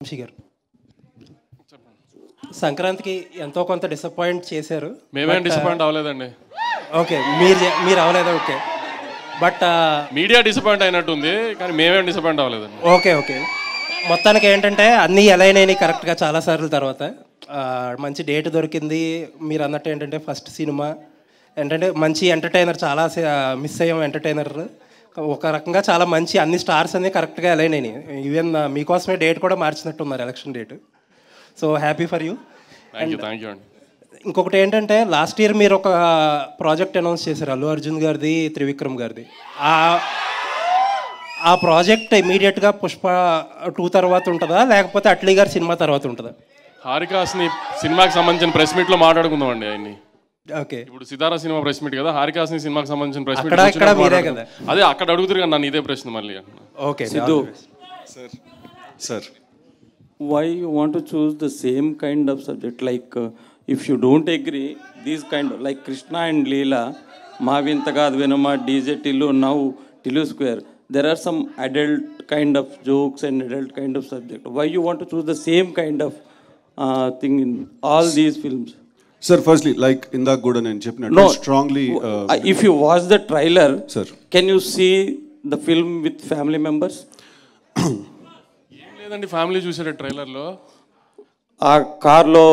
వంశీ గారు సంక్రాంతికి ఎంతో కొంత డిసప్పాయింట్ చేశారు. మేమేం డిసప్పాయింట్ అవ్వలేదండి. ఓకే, మీరు అవ్వలేదా? ఓకే, బట్ మీడియా డిసప్పాయింట్ అయినట్టుంది, కానీ మేమేం డిసప్పాయింట్ అవ్వలేదండి. ఓకే ఓకే మొత్తానికి ఏంటంటే అన్నీ ఎలా అయినాయి కరెక్ట్గా చాలాసార్లు తర్వాత మంచి డేట్ దొరికింది. మీరు అన్నట్టు ఏంటంటే ఫస్ట్ సినిమా ఏంటంటే మంచి ఎంటర్టైనర్, చాలా మిస్ అయ్యాం ఎంటర్టైనర్. ఒక రకంగా చాలా మంచి అన్ని స్టార్స్ అన్నీ కరెక్ట్గా అలైన్ అయినాయి. ఈవెన్ మీకోసమే డేట్ కూడా మార్చినట్టున్నారు, election date. So happy for you. Thank you అండి. ఇంకొకటి ఏంటంటే లాస్ట్ ఇయర్ మీరు ఒక ప్రాజెక్ట్ అనౌన్స్ చేశారు, అల్లు అర్జున్ గారిది, త్రివిక్రమ్ గారిది. ఆ ప్రాజెక్ట్ ఇమీడియట్గా పుష్ప 2 తర్వాత ఉంటుందా, లేకపోతే అట్లీ గారి సినిమా తర్వాత ఉంటుందా? హారికాస్ని సినిమాకి సంబంధించిన ప్రెస్ మీట్లో మాట్లాడుకుందాం అండి ఆయన్ని. ఓకే, ఇప్పుడు సితారా సినిమా ప్రెస్ మీట్ కదా, హారికాస్ని సినిమాకి సంబంధించిన ప్రెస్ మీట్ మీరే కదా. అదే అక్కడ అడుగుతారు కదా నన్ను ఇదే ప్రశ్న మళ్ళీ. Okay Siddhu sir, why you want to choose the same kind of subject, like if you don't agree these kind of like Krishna and Leela, Mavintagad Venama, DJ Tillu, now Tillu Square, there are some adult kind of jokes and adult kind of subject. Why you want to choose the same kind of thing in all these films? Sir, firstly, like Indak Goodan and Chipnut, No, strongly if you watch the trailer, sir, can you see the film with family members? ఏం లేదండి, family చూసారు ట్రైలర్లో. ఆ కార్లో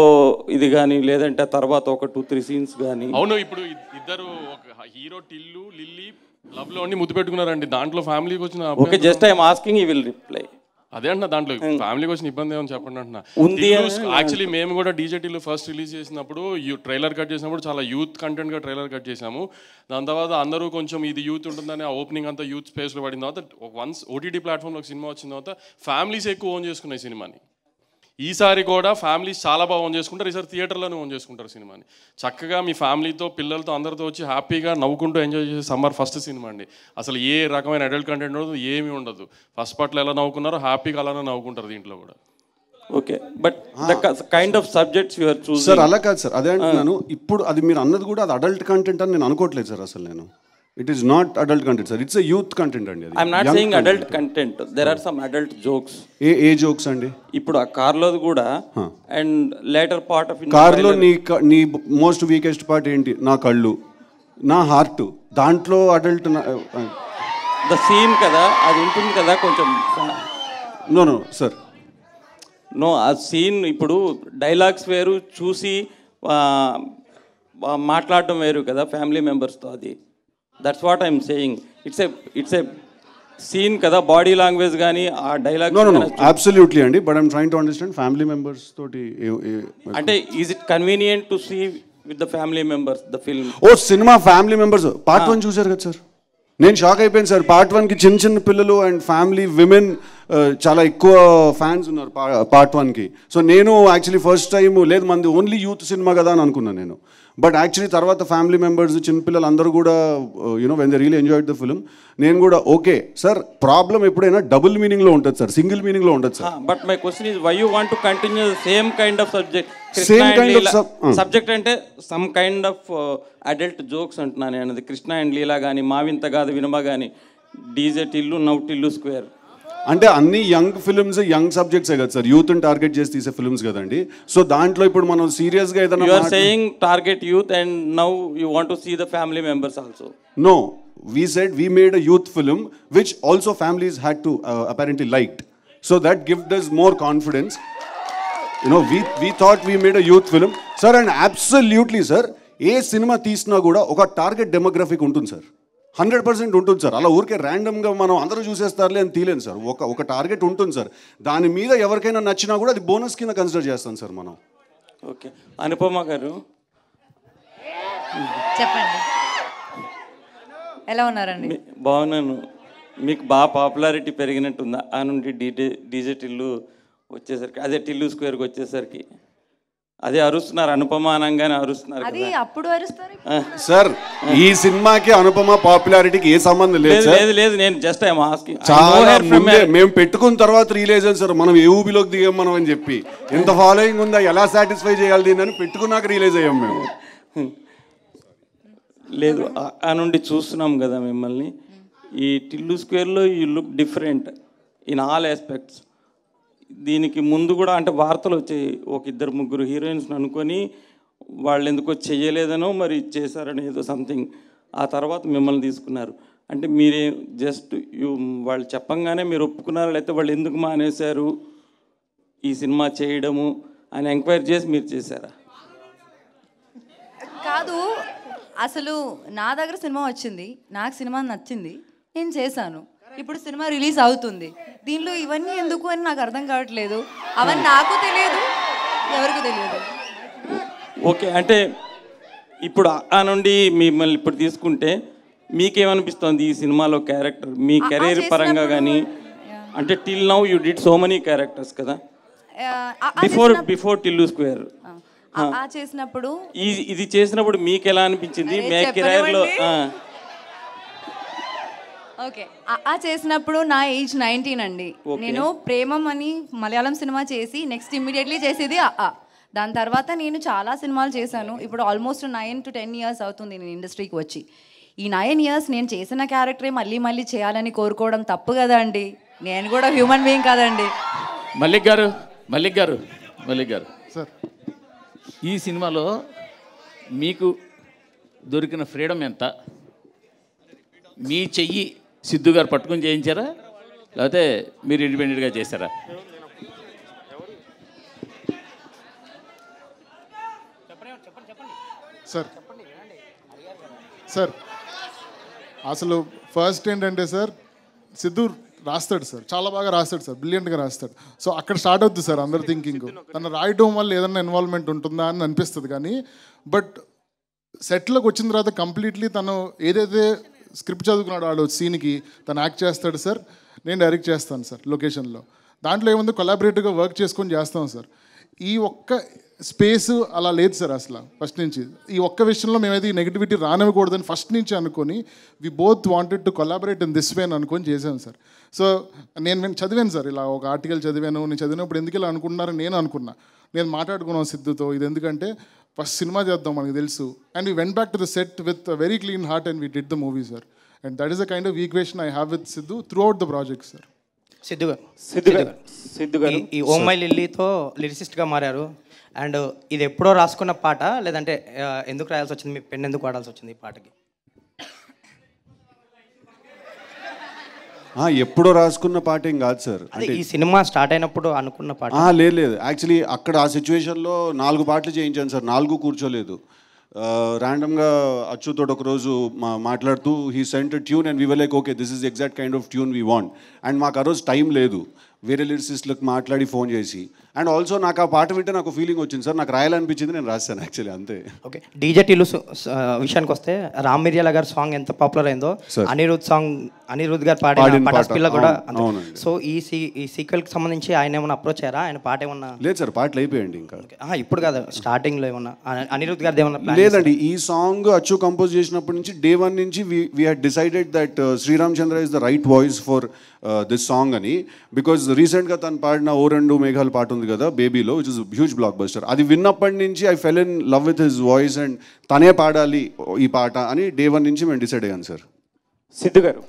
ఇది కానీ లేదంటే తర్వాత ఒక 2-3 సీన్స్ కానీ. అవును, ఇప్పుడు ఇద్దరు ఒక హీరో టిల్లు లిల్లీ లవ్ లో ఉండి ముద్దు పెట్టుకున్నారండి. దాంట్లో ఫ్యామిలీకి వచ్చిన okay, just I'm asking, you will reply. అదే అంటున్నా, దాంట్లో ఫ్యామిలీకి వచ్చిన ఇబ్బంది ఏమని చెప్పండి అంటున్నా. ఉంది యాక్చువల్లీ మేము కూడా డీజేటీలో ఫస్ట్ రిలీజ్ చేసినప్పుడు ట్రైలర్ కట్ చేసినప్పుడు చాలా యూత్ కంటెంట్గా ట్రైలర్ కట్ చేసాము. దాని తర్వాత అందరూ కొంచెం ఇది యూత్ ఉంటుందని ఆ ఓపెనింగ్ అంతా యూత్ స్పేస్లో పడిన తర్వాత వన్స్ ఓటీటీ ప్లాట్ఫామ్లో సినిమా వచ్చిన తర్వాత ఫ్యామిలీస్ ఎక్కువ ఓన్ చేసుకున్నాయి సినిమాని. ఈసారి కూడా ఫ్యామిలీస్ చాలా బాగా ఓన్ చేసుకుంటారు, ఈసారి థియేటర్లోనే ఓన్ చేసుకుంటారు సినిమాని. చక్కగా మీ ఫ్యామిలీతో పిల్లలతో అందరితో వచ్చి హ్యాపీగా నవ్వుకుంటూ ఎంజాయ్ చేసే సమ్మర్ ఫస్ట్ సినిమా అండి. అసలు ఏ రకమైన అడల్ట్ కంటెంట్ ఉండదు, ఏమీ ఉండదు. ఫస్ట్ పార్ట్లో ఎలా నవ్వుకున్నారో హ్యాపీగా అలానే నవ్వుకుంటారు దీంట్లో కూడా. Okay, but the kind of subjects you are choosing. Sir అలా కాదు సార్, అదే అంటున్నాను. ఇప్పుడు అది మీరు అన్నది కూడా అది అడల్ట్ కంటెంట్ అని నేను అనుకోవట్లేదు సార్. అసలు నేను it is not adult content sir, it's a youth content అండి. అది I'm not saying adult content, there are some adult jokes. ఏ జోక్స్ అండి? ఇప్పుడు ఆ కార్లో కూడా అండ్ లేటర్ పార్ట్ ఆఫ్ కార్లో నీ మోస్ట్ వీకెస్ట్ పార్ట్ ఏంటి? నా కళ్ళు, నా హార్ట్, దాంట్లో అడల్ట్ ద సీన్ కదా, అది ఉంటుంది కదా కొంచెం. నో సార్, నో, ఆ సీన్ ఇప్పుడు డైలాగ్స్ వేరు, చూసి మాట్లాడటం వేరు కదా ఫ్యామిలీ మెంబర్స్తో. అది that's what I'm saying. It's a scene కదా, బాడీ లాంగ్వేజ్ కానీ ఆ డైలాగ్. నో అబ్సల్యూట్లీ అండి, but I'm trying to understand family members తోటి అంటే is it convenient to see with the family members the film? ఓ సినిమా ఫ్యామిలీ మెంబర్స్ పార్ట్ 1 చూసారు కదా సార్? నేను షాక్ అయిపోయాను సార్. పార్ట్ 1కి చిన్న పిల్లలు అండ్ ఫ్యామిలీ విమెన్ చాలా ఎక్కువ ఫ్యాన్స్ ఉన్నారు పార్ట్ 1కి. సో నేను యాక్చువల్లీ ఫస్ట్ టైం లేదు మంది ఓన్లీ యూత్ సినిమా కదా అని అనుకున్నాను నేను. బట్ యాక్చువల్లీ తర్వాత ఫ్యామిలీ మెంబర్స్, చిన్నపిల్లలు అందరూ కూడా you know when they really enjoyed the film. నేను కూడా ఓకే సార్, ప్రాబ్లం ఎప్పుడైనా డబుల్ మీనింగ్లో ఉంటుంది సార్, సింగిల్ మీనింగ్లో ఉంటుంది sir. But my question is why you want to continue same kind of subject? Same kind of subject అంటే some kind of adult jokes అంటున్నాను నేను. అది కృష్ణ అండ్ లీలా కానీ, మావింత కాదు వినమ కానీ, DJ Tillu, now Tillu square అంటే అన్ని యంగ్ ఫిల్మ్స్, యంగ్ సబ్జెక్ట్సే కదా సార్, యూత్ని టార్గెట్ చేసి తీసే ఫిల్మ్స్ కదండి. సో దాంట్లో ఇప్పుడు మనం సీరియస్గా ఏదైనా you are saying target youth and now you want to see the family members also. No, we said we made a youth film which also families had to apparently liked, so that gave us more confidence. You know, we thought we made a youth film sir, and absolutely sir, A cinema తీసినా కూడా ఒక target demographic ఉంటుంది sir, 100% ఉంటుంది sir. అలా ఊరికే ర్యాండమ్గా మనం అందరూ చూసేస్తారులే అని తీలేను సార్. ఒక టార్గెట్ ఉంటుంది సార్, దాని మీద ఎవరికైనా నచ్చినా కూడా అది బోనస్ కింద కన్సిడర్ చేస్తాం సార్ మనం. ఓకే, అనుపమ గారు చెప్పండి, ఎలా ఉన్నారండి? బాగున్నాను. మీకు బాగా పాపులారిటీ పెరిగినట్టుందా ఆ నుండి డీజే టిల్లు వచ్చేసరికి? అదే టిల్లు స్క్వేర్కి వచ్చేసరికి అదే అరుస్తున్నారు, అనుపమ అనగానే అరుస్తున్నారు. అది అప్పుడు అరుస్తారు సార్. ఈ సినిమాకి అనుపమ పాపులారిటీకి ఏ సంబంధం లేదు. లేదు, నేను జస్ట్ ఐఎమ్ ఆస్కింగ్. చాలా మేము పెట్టుకున్న తర్వాత రియలైజ్ అయ్యాం సార్, మనం ఏ ఊబిలోకి దిగాం మనం అని చెప్పి. ఎంత ఫాలోయింగ్ ఉందా, ఎలా సాటిస్ఫై చేయాలి దీన్ని అని పెట్టుకున్నాక రియలైజ్ అయ్యాం మేము. లేదు, ఆ నుండి చూస్తున్నాం కదా మిమ్మల్ని. ఈ టిల్లు స్క్వేర్లో you look different in all aspects. దీనికి ముందు కూడా అంటే వార్తలు వచ్చాయి, ఒక ఇద్దరు ముగ్గురు హీరోయిన్స్ని అనుకొని వాళ్ళు ఎందుకో చెయ్యలేదనో మరి చేశారని ఏదో సంథింగ్, ఆ తర్వాత మిమ్మల్ని తీసుకున్నారు. అంటే మీరే జస్ట్ వాళ్ళు చెప్పంగానే మీరు ఒప్పుకున్నారా, లేకపోతే వాళ్ళు ఎందుకు మానేశారు ఈ సినిమా చేయడము అని ఎంక్వైరీ చేసి మీరు చేశారా? కాదు, అసలు నా దగ్గర సినిమా వచ్చింది, నాకు సినిమా నచ్చింది, నేను చేశాను. ఇప్పుడు సినిమా రిలీజ్ అవుతుంది, దీనిలో ఇవన్నీ ఎందుకు అని నాకు అర్థం కావట్లేదు. అవన్నీ నాకు తెలియదు, ఎవరికి తెలియదు. ఓకే, అంటే ఇప్పుడు ఆ నుండి మిమ్మల్ని ఇప్పుడు తీసుకుంటే మీకేమనిపిస్తుంది ఈ సినిమాలో క్యారెక్టర్ మీ కెరీర్ పరంగా కానీ? అంటే till now you did so many characters కదా, బిఫోర్ టిల్లు స్క్వేర్ చేసినప్పుడు ఇది చేసినప్పుడు మీకు ఎలా అనిపించింది? మే కెరీర్లో ఓకే, చేసినప్పుడు నా ఏజ్ 19 అండి. నేను ప్రేమం అని మలయాళం సినిమా చేసి నెక్స్ట్ ఇమ్మీడియట్లీ చేసేది దాని తర్వాత నేను చాలా సినిమాలు చేశాను. ఇప్పుడు ఆల్మోస్ట్ 9 to 10 years అవుతుంది నేను ఇండస్ట్రీకి వచ్చి. ఈ 9 years నేను చేసిన క్యారెక్టరే మళ్ళీ మళ్ళీ చేయాలని కోరుకోవడం తప్పు కదా అండి. నేను కూడా హ్యూమన్ బీయింగ్ కదండి. మల్లిక్ గారు సార్, ఈ సినిమాలో మీకు దొరికిన ఫ్రీడమ్ ఎంత? మీ చెయ్యి సిద్ధు గారు పట్టుకొని చేయించారా, లేకపోతే మీరు ఇండిపెండెంట్గా చేశారా? సార్ అసలు ఫస్ట్ ఏంటంటే సార్, సిద్ధు రాస్తాడు సార్, చాలా బాగా రాస్తాడు సార్, బ్రిలియంట్గా రాస్తాడు. సో అక్కడ స్టార్ట్ అవుతుంది సార్ అందరు థింకింగ్, తను రాయటం వల్ల ఏదైనా ఇన్వాల్వ్మెంట్ ఉంటుందా అని అనిపిస్తుంది. కానీ బట్ సెట్లోకి వచ్చిన తర్వాత కంప్లీట్లీ తను ఏదైతే స్క్రిప్ట్ చదువుకున్నాడు వాడు సీన్కి తను యాక్ట్ చేస్తాడు సార్, నేను డైరెక్ట్ చేస్తాను సార్ లొకేషన్లో. దాంట్లో ఏముంది, కొలాబరేటివ్గా వర్క్ చేసుకొని చేస్తాం సార్. ఈ ఒక్క స్పేస్ అలా లేదు సార్ అసలు ఫస్ట్ నుంచి. ఈ ఒక్క విషయంలో మేమైతే ఈ నెగిటివిటీ రానివ్వకూడదని ఫస్ట్ నుంచి అనుకొని we both wanted to collaborate in this way అని అనుకొని చేశాను సార్. సో నేను చదివాను సార్, ఇలా ఒక ఆర్టికల్ చదివాను. నేను చదివినప్పుడు ఎందుకు ఇలా అనుకుంటున్నారని నేను అనుకున్నా. నేను మాట్లాడుకున్నాను సిద్ధుతో, ఇది ఎందుకంటే ఫస్ట్ సినిమా చేద్దాం మనకు తెలుసు. And we went back to the set with a very clean heart and we did the movie sir. And that is a kind of equation I have with Siddhu through out the project sir. Siddhu గారు ఈ oh my లిల్లీతో లిరిసిస్ట్గా మారారు. And ఇది ఎప్పుడో రాసుకున్న పాట, లేదంటే ఎందుకు రాయాల్సి వచ్చింది, మీ పెన్ ఎందుకు వాడాల్సి వచ్చింది ఈ పాటకి? ఎప్పుడో రాసుకున్న పాట ఏం కాదు సార్. అంటే ఈ సినిమా స్టార్ట్ అయినప్పుడు అనుకున్న పాట? లేదు, యాక్చువల్లీ అక్కడ ఆ సిచ్యువేషన్లో 4 పాటలు చేయించాను సార్, 4 కూర్చోలేదు. ర్యాండమ్గా అచ్చుతో ఒకరోజు మాట్లాడుతూ he sent tune and we were like okay this is exact kind of tune we want. And మాకు ఆ రోజు టైం లేదు, వేరే లిరిసిస్ట్లకు మాట్లాడి ఫోన్ చేసి. అండ్ ఆల్సో నాకు ఆ పాట వింటే నాకు ఫీలింగ్ వచ్చింది సార్, నాకు రాయాలనిపించింది, నేను రాశాను యాక్చువల్లీ, అంతే. ఓకే, డీజే టిల్లు విషయానికి వస్తే రామ్ మిర్యాల గారి సాంగ్ ఎంత పాపులర్ అయిందో, అనిరుద్ గారు పాడిన పటాస్పిల్ల కూడా. సో ఈ సీక్వెల్కి సంబంధించి ఆయన ఏమైనా అప్రోచ్ అయ్యారా? ఆయన పాట ఏమన్నా? లేదు సార్, పాటలు అయిపోయాయండి ఇంకా. ఇప్పుడు కాదు, స్టార్టింగ్లో ఏమన్నా అనిరుద్ గారిది ఏమన్నా? లేదండి, ఈ సాంగ్ అచ్చు కంపోజ్ చేసినప్పటి నుంచి డే 1 నుంచి we had decided that Sriram Chandra is the right voice for this song అని. బికాజ్ రీసెంట్గా తను పాడిన ఓ రెండు మేఘాలు పాట ఉంది కదా బేబీలో, which is huge blockbuster. అది విన్నప్పటి నుంచి I fell in love with his voice and తనే పాడాలి ఈ పాట అని డే 1 నుంచి మేము డిసైడ్ అయ్యాను సార్. సిద్ధు గారు